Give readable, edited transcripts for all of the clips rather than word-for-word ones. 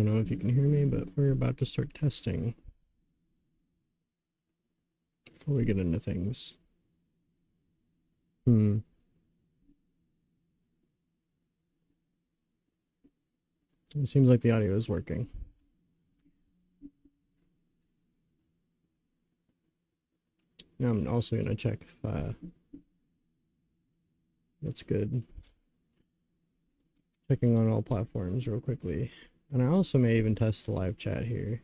don't know if you can hear me, but we're about to start testing before we get into things. It seems like the audio is working. Now I'm also going to check if that's good. Checking on all platforms real quickly. And I also may even test the live chat here.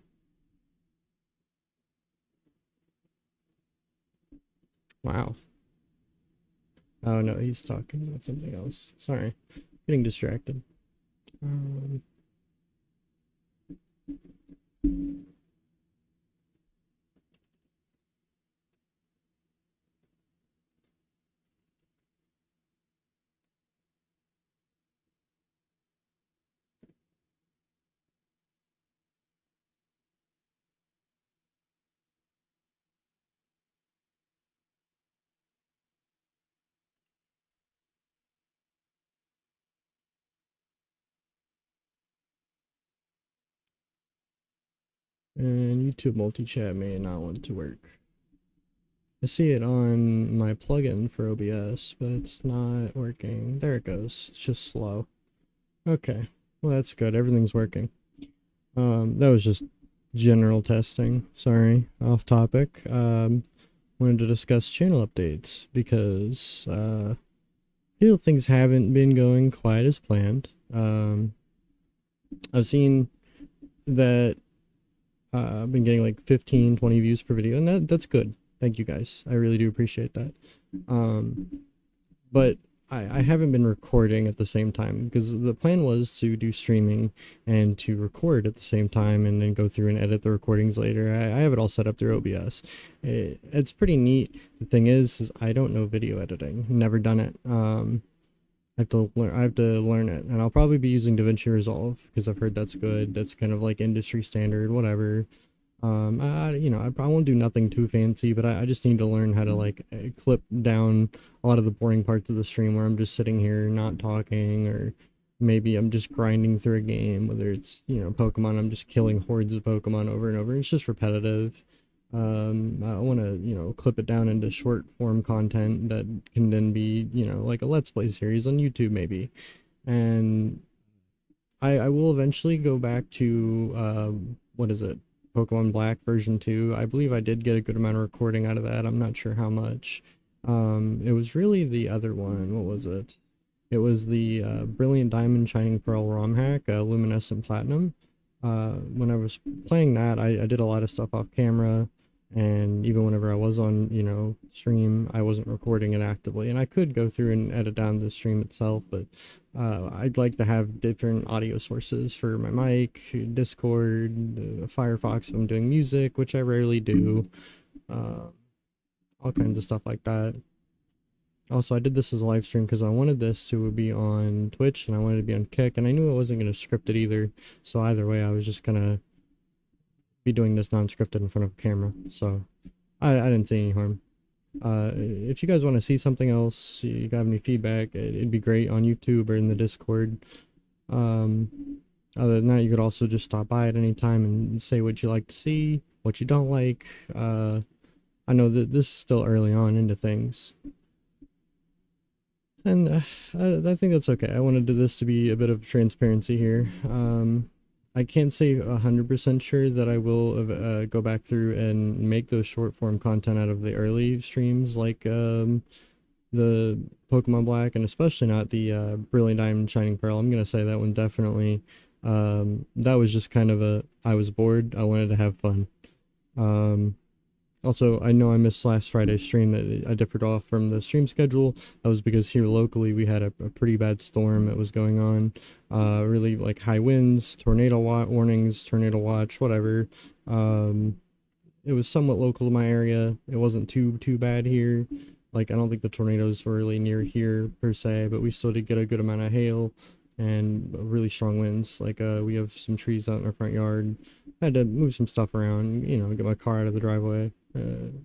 Wow. Oh no, he's talking about something else. Sorry. Getting distracted. And YouTube multi-chat may not want to work. I see it on my plugin for OBS, but it's not working. There it goes. It's just slow. Okay. Well, that's good. Everything's working. That was just general testing. Sorry, off topic. Wanted to discuss channel updates because I feel things haven't been going quite as planned. I've seen that I've been getting like 15, 20 views per video, and that's good. Thank you guys. I really do appreciate that. But I haven't been recording at the same time because the plan was to do streaming and to record at the same time and then go through and edit the recordings later. I have it all set up through OBS. It's pretty neat. The thing is I don't know video editing. Never done it. I have to learn it, and I'll probably be using DaVinci Resolve because I've heard that's good. That's kind of like industry standard, whatever. I won't do nothing too fancy, but I just need to learn how to like clip down a lot of the boring parts of the stream where I'm just sitting here not talking, or maybe I'm just grinding through a game, whether it's, Pokemon, I'm just killing hordes of Pokemon over and over. It's just repetitive. I want to, clip it down into short form content that can then be, like a Let's Play series on YouTube maybe. And I will eventually go back to, what is it? Pokemon Black version 2. I believe I did get a good amount of recording out of that. I'm not sure how much. It was really the other one. What was it? It was the Brilliant Diamond Shining Pearl ROM hack, Luminescent Platinum. When I was playing that, I did a lot of stuff off camera, and even whenever I was on, stream, I wasn't recording it actively. And I could go through and edit down the stream itself, but I'd like to have different audio sources for my mic, Discord, Firefox if I'm doing music, which I rarely do, all kinds of stuff like that. Also, I did this as a live stream because I wanted this to be on Twitch and I wanted it to be on Kick, and I knew I wasn't going to script it either, so either way I was just going to be doing this non-scripted in front of a camera, so I didn't see any harm. If you guys want to see something else, you got any feedback, it'd be great on YouTube or in the Discord. Other than that, you could also just stop by at any time and say what you like to see, what you don't like. I know that this is still early on into things, and I think that's okay. I wanted this to be a bit of transparency here. I can't say 100% sure that I will go back through and make those short form content out of the early streams, like the Pokemon Black, and especially not the Brilliant Diamond Shining Pearl. I'm gonna say that one definitely. That was just kind of I was bored. I wanted to have fun. Also, I know I missed last Friday's stream. That I differed off from the stream schedule. That was because here locally we had a pretty bad storm that was going on. Really like high winds, tornado warnings, tornado watch, whatever. It was somewhat local to my area. It wasn't too bad here. Like, I don't think the tornadoes were really near here per se, but we still did get a good amount of hail and really strong winds. Like, we have some trees out in our front yard. I had to move some stuff around, get my car out of the driveway,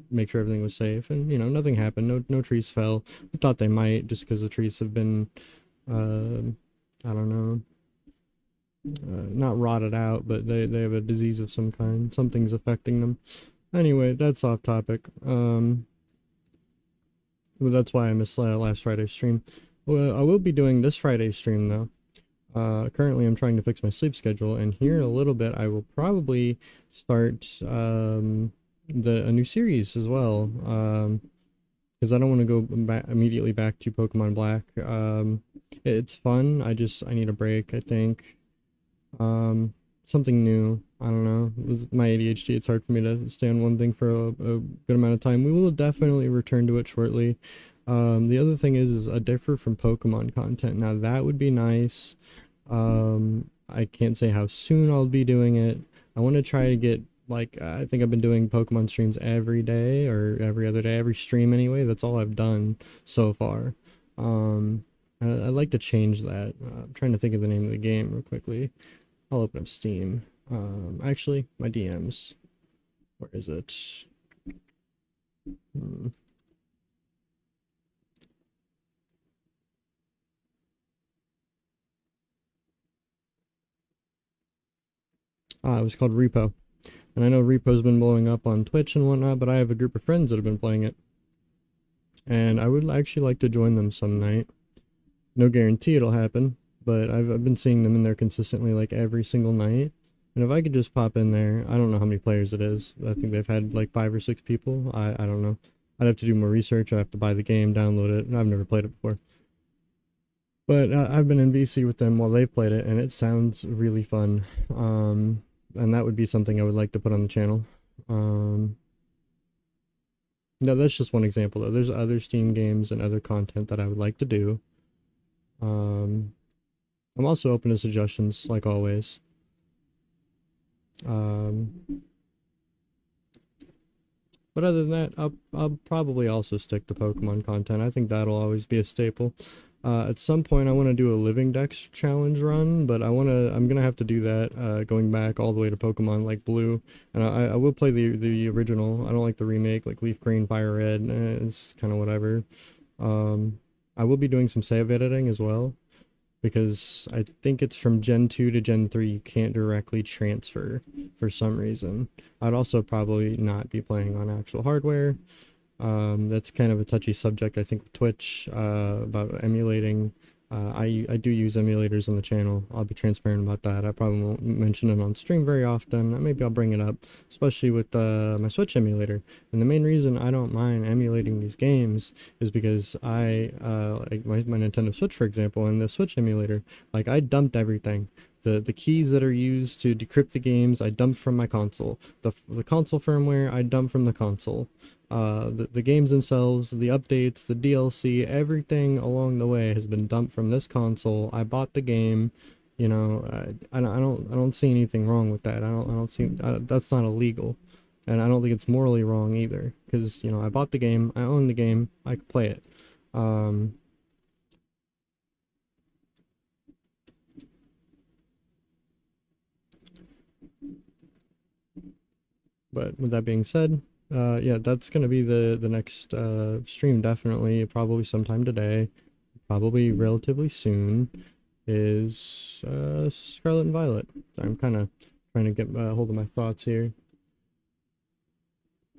make sure everything was safe, and nothing happened. No trees fell. I thought they might, just because the trees have been I don't know, not rotted out, but they have a disease of some kind. Something's affecting them. Anyway, that's off topic. Well, that's why I missed last Friday's stream. Well, I will be doing this Friday's stream though. Currently I'm trying to fix my sleep schedule, and here in a little bit I will probably start a new series as well. Because I don't want to go immediately back to Pokemon Black. It's fun. I need a break, I think. Something new. I don't know. With my ADHD, it's hard for me to stay on one thing for a good amount of time. We will definitely return to it shortly. The other thing is a differ from Pokemon content. Now that would be nice. I can't say how soon I'll be doing it. I want to try to get, like, I think I've been doing Pokemon streams every day or every other day, every stream anyway. That's all I've done so far. I'd like to change that. I'm trying to think of the name of the game real quickly. I'll open up Steam. Actually, my DMs. Where is it? It was called Repo. And I know Repo's been blowing up on Twitch and whatnot, but I have a group of friends that have been playing it. And I would actually like to join them some night. No guarantee it'll happen, but I've been seeing them in there consistently, like every single night. And if I could just pop in there, I don't know how many players it is. I think they've had like 5 or 6 people. I don't know. I'd have to do more research. I have to buy the game, download it, and I've never played it before. But I've been in VC with them while they've played it, and it sounds really fun. And that would be something I would like to put on the channel. No, that's just one example though. There's other Steam games and other content that I would like to do. I'm also open to suggestions, like always. But other than that, I'll probably also stick to Pokemon content. I think that'll always be a staple. At some point I want to do a Living Dex challenge run, but I'm gonna have to do that, going back all the way to Pokemon like Blue. And I will play the original. I don't like the remake, like Leaf Green, Fire Red. It's kind of whatever. I will be doing some save editing as well, because I think it's from Gen 2 to Gen 3 you can't directly transfer for some reason. I'd also probably not be playing on actual hardware. That's kind of a touchy subject, I think, with Twitch, about emulating. I do use emulators on the channel. I'll be transparent about that. I probably won't mention it on stream very often. Maybe I'll bring it up, especially with my Switch emulator. And the main reason I don't mind emulating these games is because like my Nintendo Switch, for example, and the Switch emulator, like, I dumped everything. The keys that are used to decrypt the games, I dumped from my console. The console firmware, I dumped from the console. The games themselves, the updates, the DLC, everything along the way has been dumped from this console. I bought the game, you know. I don't see anything wrong with that. I don't see that's not illegal, and I don't think it's morally wrong either, because, you know, I bought the game, I own the game, I could play it. But with that being said, yeah, that's gonna be the next stream, definitely, probably sometime today, probably relatively soon, is Scarlet and Violet. So I'm kind of trying to get hold of my thoughts here.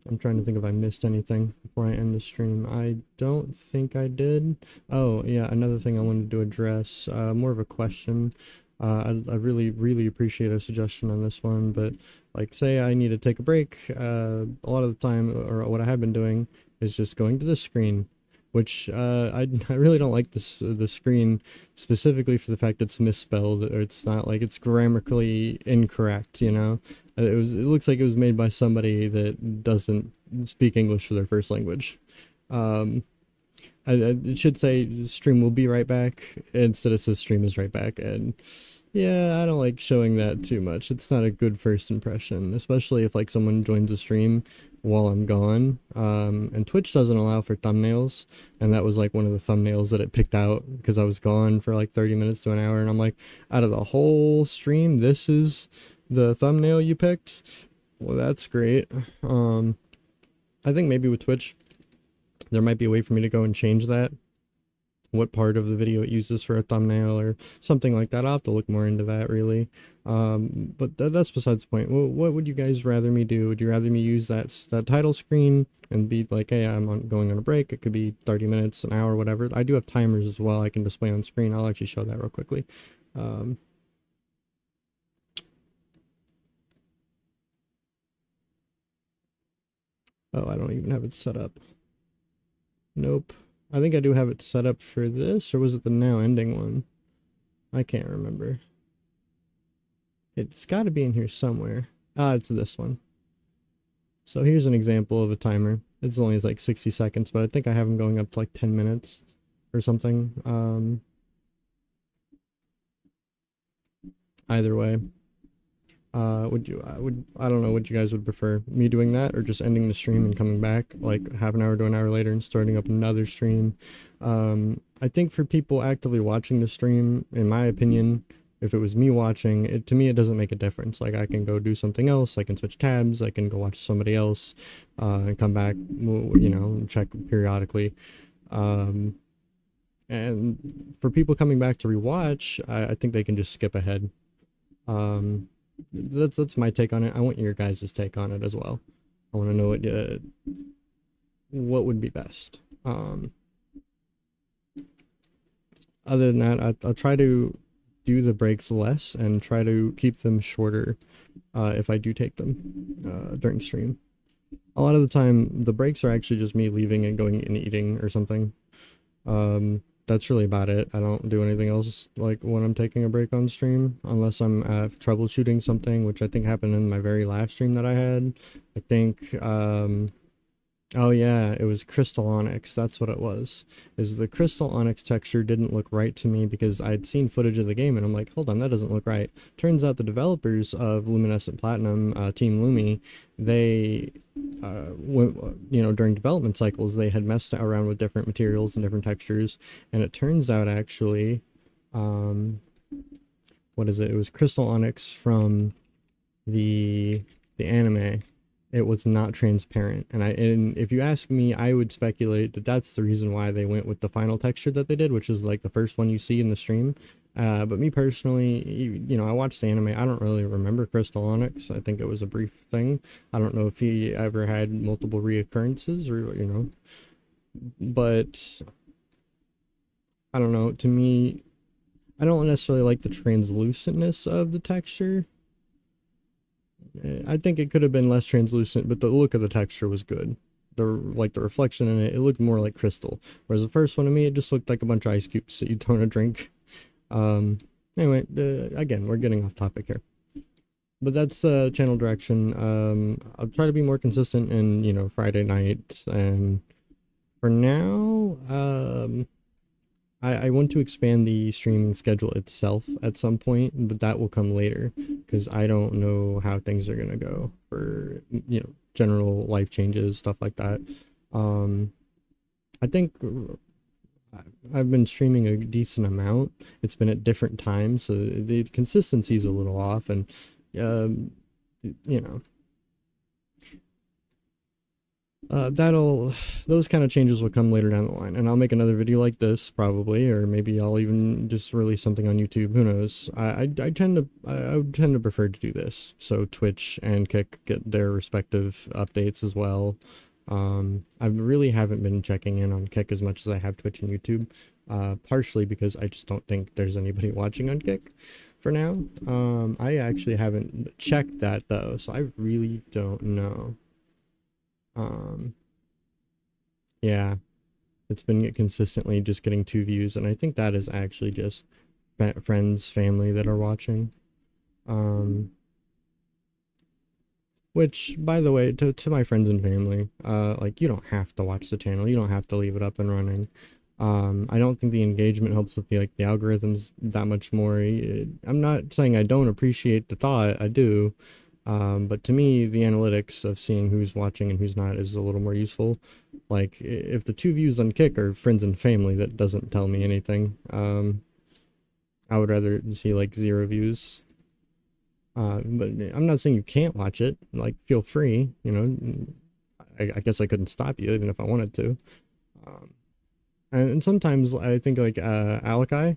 I'm trying to think if I missed anything before I end the stream. I don't think I did. Oh yeah, another thing I wanted to address, more of a question. I really appreciate a suggestion on this one, but like, say I need to take a break, a lot of the time, or what I have been doing is just going to the screen, which I really don't like the screen, specifically for the fact it's misspelled, or it's not, like, it's grammatically incorrect, you know. It looks like it was made by somebody that doesn't speak English for their first language. It should say stream will be right back instead of says stream is right back, and yeah, I don't like showing that too much. It's not a good first impression, especially if, like, someone joins a stream while I'm gone. And Twitch doesn't allow for thumbnails, and that was like one of the thumbnails that it picked out because I was gone for like 30 minutes to an hour, and I'm like, out of the whole stream, this is the thumbnail you picked? Well, that's great. I think maybe with Twitch there might be a way for me to go and change that, what part of the video it uses for a thumbnail or something like that. I'll have to look more into that, really. But that's besides the point. What would you guys rather me do? Would you rather me use that title screen and be like, hey, going on a break? It could be 30 minutes, an hour, whatever. I do have timers as well I can display on screen. I'll actually show that real quickly. Oh, I don't even have it set up. Nope. I think I do have it set up for this, or was it the now ending one? I can't remember. It's got to be in here somewhere. Ah, it's this one. So here's an example of a timer. It's only like 60 seconds, but I think I have them going up to like 10 minutes or something. Either way. I don't know what you guys would prefer, me doing that or just ending the stream and coming back like half an hour to an hour later and starting up another stream. I think for people actively watching the stream, in my opinion, if it was me watching it, to me it doesn't make a difference. Like I can go do something else, I can switch tabs, I can go watch somebody else, and come back, you know, check periodically. And for people coming back to rewatch, I think they can just skip ahead. That's my take on it. I want your guys' take on it as well. I want to know what would be best. Other than that, I'll try to do the breaks less and try to keep them shorter if I do take them during stream. A lot of the time, the breaks are actually just me leaving and going and eating or something. That's really about it. I don't do anything else like when I'm taking a break on stream, unless I'm troubleshooting something, which I think happened in my very last stream that I had. I think, oh yeah, it was Crystal Onyx. That's what it was. Is the Crystal Onyx texture didn't look right to me because I'd seen footage of the game and I'm like, hold on, that doesn't look right. Turns out the developers of Luminescent Platinum, Team Lumi, they, you know, during development cycles, they had messed around with different materials and different textures, and it turns out actually, what is it? It was Crystal Onyx from the anime. It was not transparent, and if you ask me, I would speculate that that's the reason why they went with the final texture that they did, which is like the first one you see in the stream. But me personally, you know, I watched the anime. I don't really remember Crystal Onyx. I think it was a brief thing. I don't know if he ever had multiple reoccurrences or, you know, but I don't know. To me, I don't necessarily like the translucentness of the texture. I think it could have been less translucent, but the look of the texture was good. The reflection in it, it looked more like crystal. Whereas the first one to me, it just looked like a bunch of ice cubes that you throw in a drink. Anyway, again, we're getting off topic here. But that's channel direction. I'll try to be more consistent in, you know, Friday nights, and for now, I want to expand the streaming schedule itself at some point, but that will come later because I don't know how things are gonna go for, you know, general life changes, stuff like that. I think I've been streaming a decent amount. It's been at different times, so the consistency is a little off, and you know, those kind of changes will come later down the line, and I'll make another video like this probably, or maybe I'll even just release something on YouTube. Who knows? I would tend to prefer to do this, so Twitch and Kick get their respective updates as well. I really haven't been checking in on Kick as much as I have Twitch and YouTube, partially because I just don't think there's anybody watching on Kick for now. I actually haven't checked that though, so I really don't know. Yeah, it's been consistently just getting 2 views, and I think that is actually just friends, family that are watching. Which, by the way, to my friends and family, like, you don't have to watch the channel, you don't have to leave it up and running. I don't think the engagement helps with the algorithms that much more. I'm not saying I don't appreciate the thought, I do. But to me, the analytics of seeing who's watching and who's not is a little more useful. Like, if the 2 views on Kick are friends and family, that doesn't tell me anything. I would rather see like 0 views. But I'm not saying you can't watch it. Like, feel free, you know. I guess I couldn't stop you even if I wanted to. And sometimes I think like Alakai,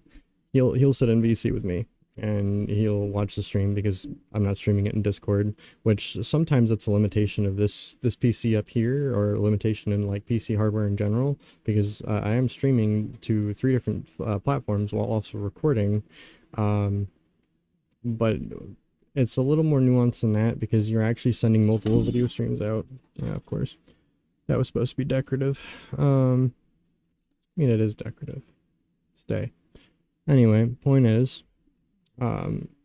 he'll sit in VC with me and he'll watch the stream because I'm not streaming it in Discord, which sometimes it's a limitation of this PC up here, or a limitation in like PC hardware in general, because I am streaming to 3 different platforms while also recording. But it's a little more nuanced than that, because you're actually sending multiple video streams out. Yeah, of course. That was supposed to be decorative. I mean, it is decorative. Stay. Anyway, point is,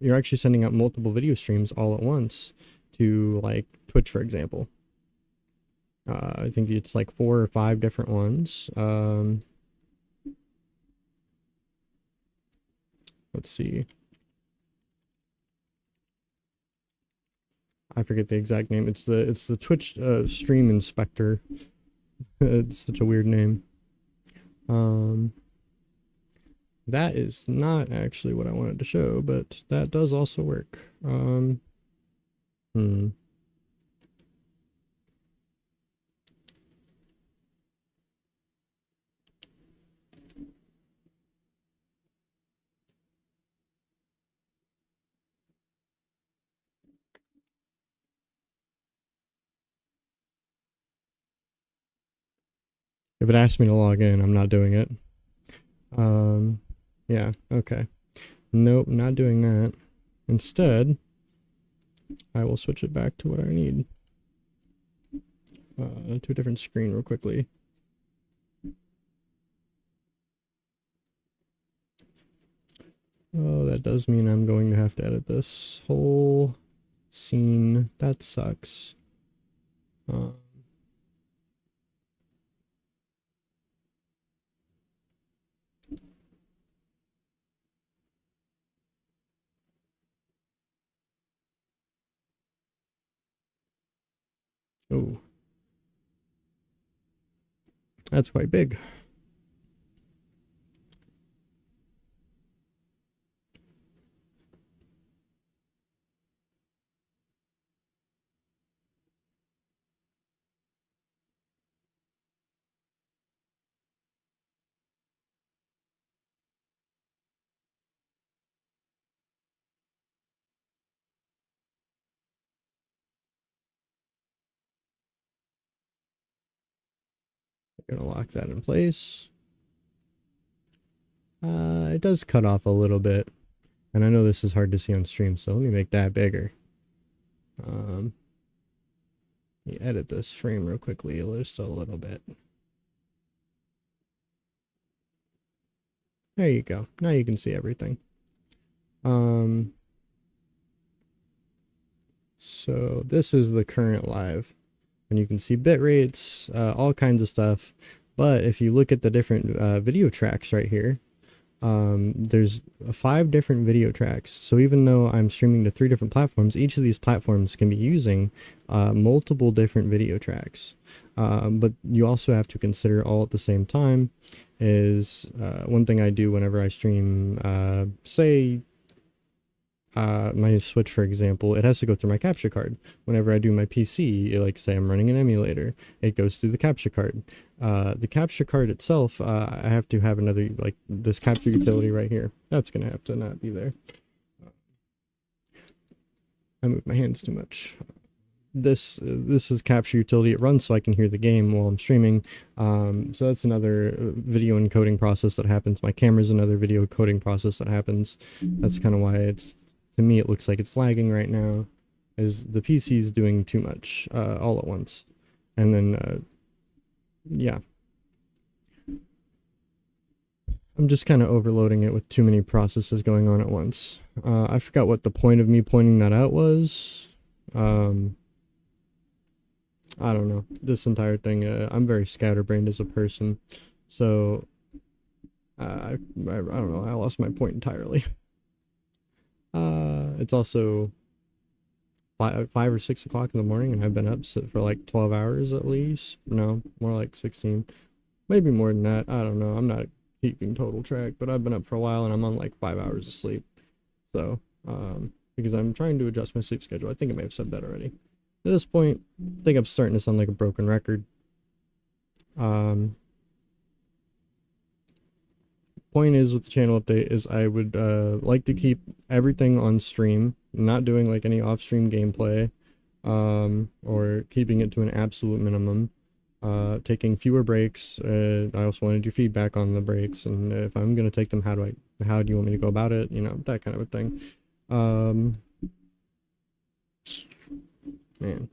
you're actually sending out multiple video streams all at once to like Twitch, for example. I think it's like 4 or 5 different ones. Let's see. I forget the exact name. It's the Twitch stream inspector. It's such a weird name. That is not actually what I wanted to show, but that does also work. If it asks me to log in, I'm not doing it. Yeah, okay. Nope, not doing that. Instead, I will switch it back to what I need. To a different screen real quickly. Oh, that does mean I'm going to have to edit this whole scene. That sucks. Oh. That's quite big. I'm gonna lock that in place. It does cut off a little bit, and I know this is hard to see on stream, so let me make that bigger. Let me edit this frame real quickly, just a little bit. There you go. Now you can see everything. So this is the current live, and you can see bit rates, all kinds of stuff. But if you look at the different video tracks right here, there's 5 different video tracks. So even though I'm streaming to 3 different platforms, each of these platforms can be using multiple different video tracks. But you also have to consider, all at the same time, is one thing I do whenever I stream, say my Switch, for example, it has to go through my capture card. Whenever I do my PC, like say I'm running an emulator, it goes through the capture card. The capture card itself, I have to have another, like this capture utility right here. That's gonna have to not be there. I move my hands too much. This is capture utility. It runs so I can hear the game while I'm streaming. So that's another video encoding process that happens. My camera's another video coding process that happens. That's kind of why to me it looks like it's lagging right now, is the PC's doing too much all at once. And then yeah, I'm just kind of overloading it with too many processes going on at once. I forgot what the point of me pointing that out was. I don't know, this entire thing, I'm very scatterbrained as a person, so I don't know, I lost my point entirely. It's also 5 or 6 o'clock in the morning, and I've been up for like 12 hours at least. No, more like 16, maybe more than that. I don't know, I'm not keeping total track, but I've been up for a while and I'm on like 5 hours of sleep. So because I'm trying to adjust my sleep schedule. I think I may have said that already. At this point, I think I'm starting to sound like a broken record. point is with the channel update is I would like to keep everything on stream, not doing like any off-stream gameplay, or keeping it to an absolute minimum, taking fewer breaks. I also want to do feedback on the breaks, and if I'm going to take them, how do you want me to go about it, you know, that kind of a thing. Man.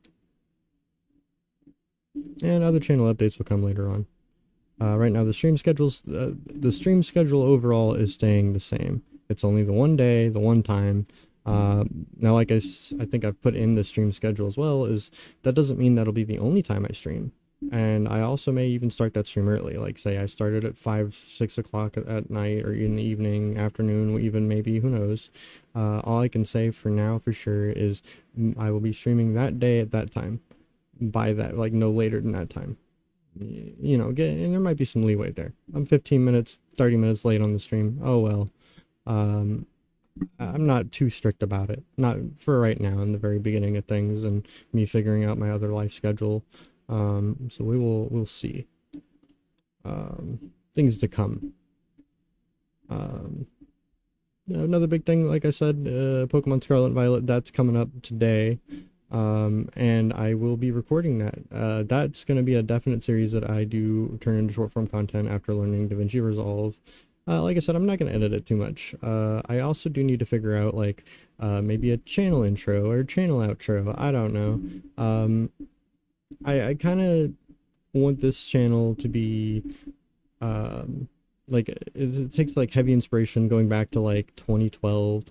And other channel updates will come later on. Right now the stream schedule overall is staying the same. It's only the one day, the one time. Now, like I think I've put in the stream schedule as well, is that doesn't mean that'll be the only time I stream. And I also may even start that stream early, like say I started at 5-6 o'clock at night, or in the evening, afternoon, even maybe, who knows. All I can say for now for sure is I will be streaming that day at that time, by that, like no later than that time. You know, and there might be some leeway there. I'm 15 minutes, 30 minutes late on the stream. Oh well. I'm not too strict about it. Not for right now, in the very beginning of things, and me figuring out my other life schedule. So we'll see. Things to come. Another big thing, like I said, Pokemon Scarlet and Violet, that's coming up today. And I will be recording that. That's going to be a definite series that I do turn into short form content after learning DaVinci Resolve. Like I said, I'm not going to edit it too much. I also do need to figure out, like, maybe a channel intro or channel outro. I don't know. I kind of want this channel to be, like, it takes, like, heavy inspiration going back to, like, 2012,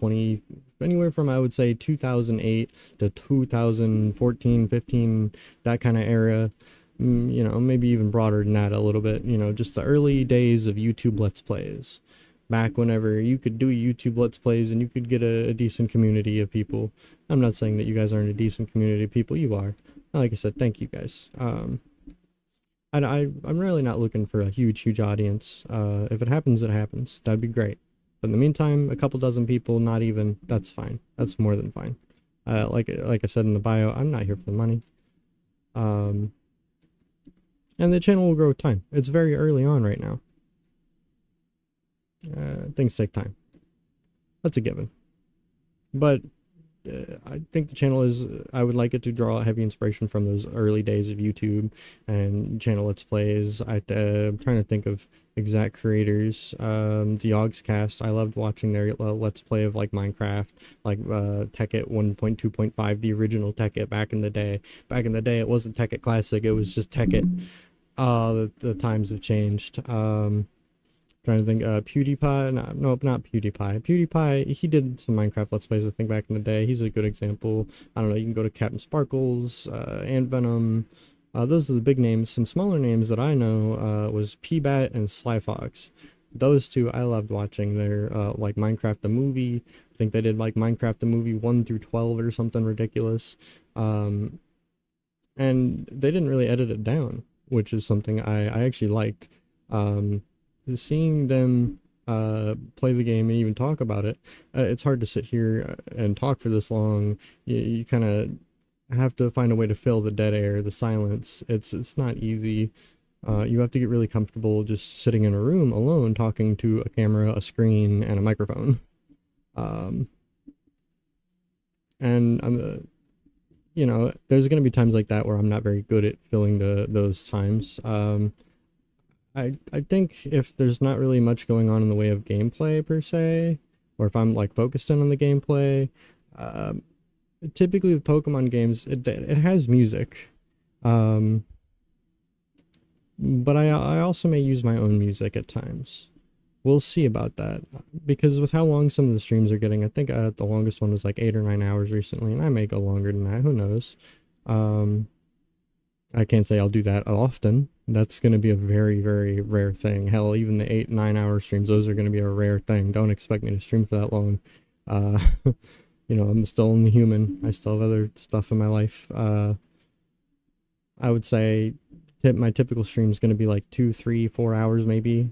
anywhere from, I would say, 2008 to 2014, 15, that kind of era. You know, maybe even broader than that a little bit, you know, just the early days of YouTube Let's Plays. Back whenever you could do YouTube Let's Plays and you could get a decent community of people. I'm not saying that you guys aren't a decent community of people, you are. Like I said, thank you guys. I'm really not looking for a huge audience. If it happens, it happens. That'd be great. But in the meantime, a couple dozen people, not even, that's fine. That's more than fine. Like I said in the bio, I'm not here for the money. And the channel will grow with time. It's very early on right now. Things take time. That's a given. But I think the channel is, I would like it to draw heavy inspiration from those early days of YouTube and channel Let's Plays. I'm trying to think of exact creators. The Yogscast, I loved watching their Let's Play of like Minecraft, like Tekkit 1.2.5, the original Tekkit back in the day. Back in the day, it wasn't Tekkit Classic, it was just Tekkit. The times have changed. Trying to think, PewDiePie, no, not PewDiePie. PewDiePie, he did some Minecraft Let's Plays, I think, back in the day. He's a good example. I don't know, you can go to Captain Sparkles, and Venom. Those are the big names. Some smaller names that I know was PBat and Slyfox. Those two, I loved watching their, like, Minecraft the Movie. I think they did, like, Minecraft the Movie 1 through 12 or something ridiculous. And they didn't really edit it down, which is something I actually liked. Seeing them play the game and even talk about it, it's hard to sit here and talk for this long. You kind of have to find a way to fill the dead air, the silence. It's not easy. You have to get really comfortable just sitting in a room alone talking to a camera, a screen, and a microphone. And I'm you know, there's going to be times like that where I'm not very good at filling those times. I think if there's not really much going on in the way of gameplay per se, or if I'm like focused in on the gameplay, typically with Pokemon games, it has music. But I also may use my own music at times. We'll see about that, because with how long some of the streams are getting, I think the longest one was like 8 or 9 hours recently, and I may go longer than that, who knows. I can't say I'll do that often. That's going to be a very, very rare thing. Hell, even the 8-9 hour streams, those are going to be a rare thing. Don't expect me to stream for that long. You know, I'm still only human. I still have other stuff in my life. I would say my typical stream is going to be like 2, 3, 4 hours maybe.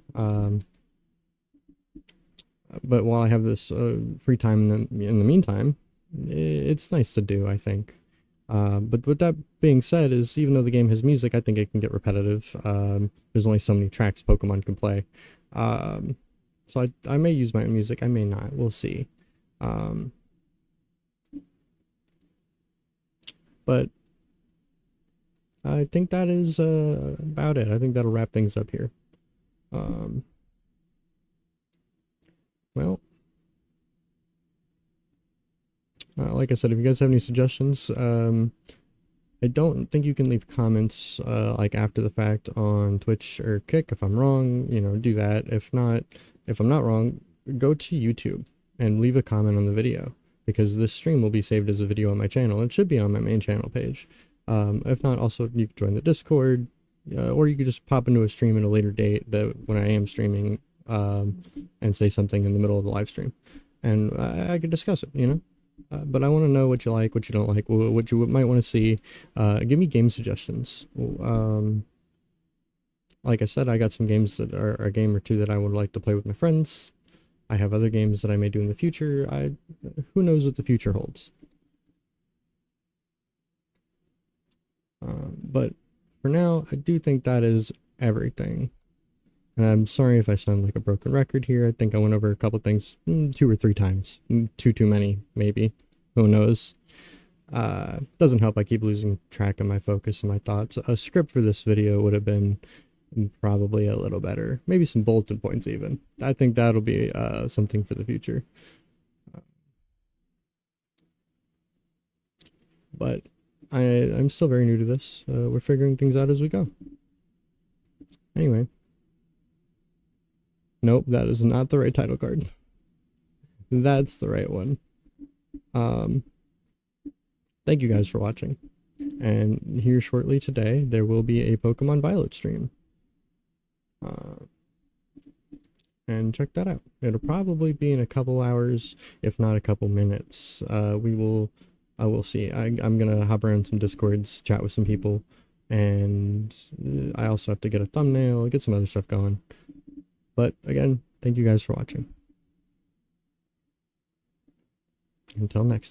But while I have this free time in the meantime, it's nice to do, I think. But with that being said, is even though the game has music, I think it can get repetitive. There's only so many tracks Pokemon can play. So I may use my own music, I may not, we'll see. But I think that is about it. I think that'll wrap things up here. Well, like I said, if you guys have any suggestions, I don't think you can leave comments like after the fact on Twitch or Kick. If I'm wrong, you know, do that. If not, if I'm not wrong, go to YouTube and leave a comment on the video, because this stream will be saved as a video on my channel. It should be on my main channel page. If not, also you can join the Discord, or you could just pop into a stream at a later date that when I am streaming, and say something in the middle of the live stream, and I could discuss it, you know. But I want to know what you like, what you don't like, what you might want to see. Give me game suggestions. Like I said, I got some games that are a game or two that I would like to play with my friends. I have other games that I may do in the future. Who knows what the future holds. But for now, I do think that is everything. And I'm sorry if I sound like a broken record here. I think I went over a couple things 2 or 3 times. Too many, maybe. Who knows? Doesn't help I keep losing track of my focus and my thoughts. A script for this video would have been probably a little better. Maybe some bulletin points even. I think that'll be something for the future. But I'm still very new to this. We're figuring things out as we go. Anyway. Nope, that is not the right title card. That's the right one. Thank you guys for watching. And here shortly today, there will be a Pokemon Violet stream. And check that out. It'll probably be in a couple hours, if not a couple minutes. I will see. I'm gonna hop around some Discords, chat with some people, and I also have to get a thumbnail, get some other stuff going. But again, thank you guys for watching. Until next time.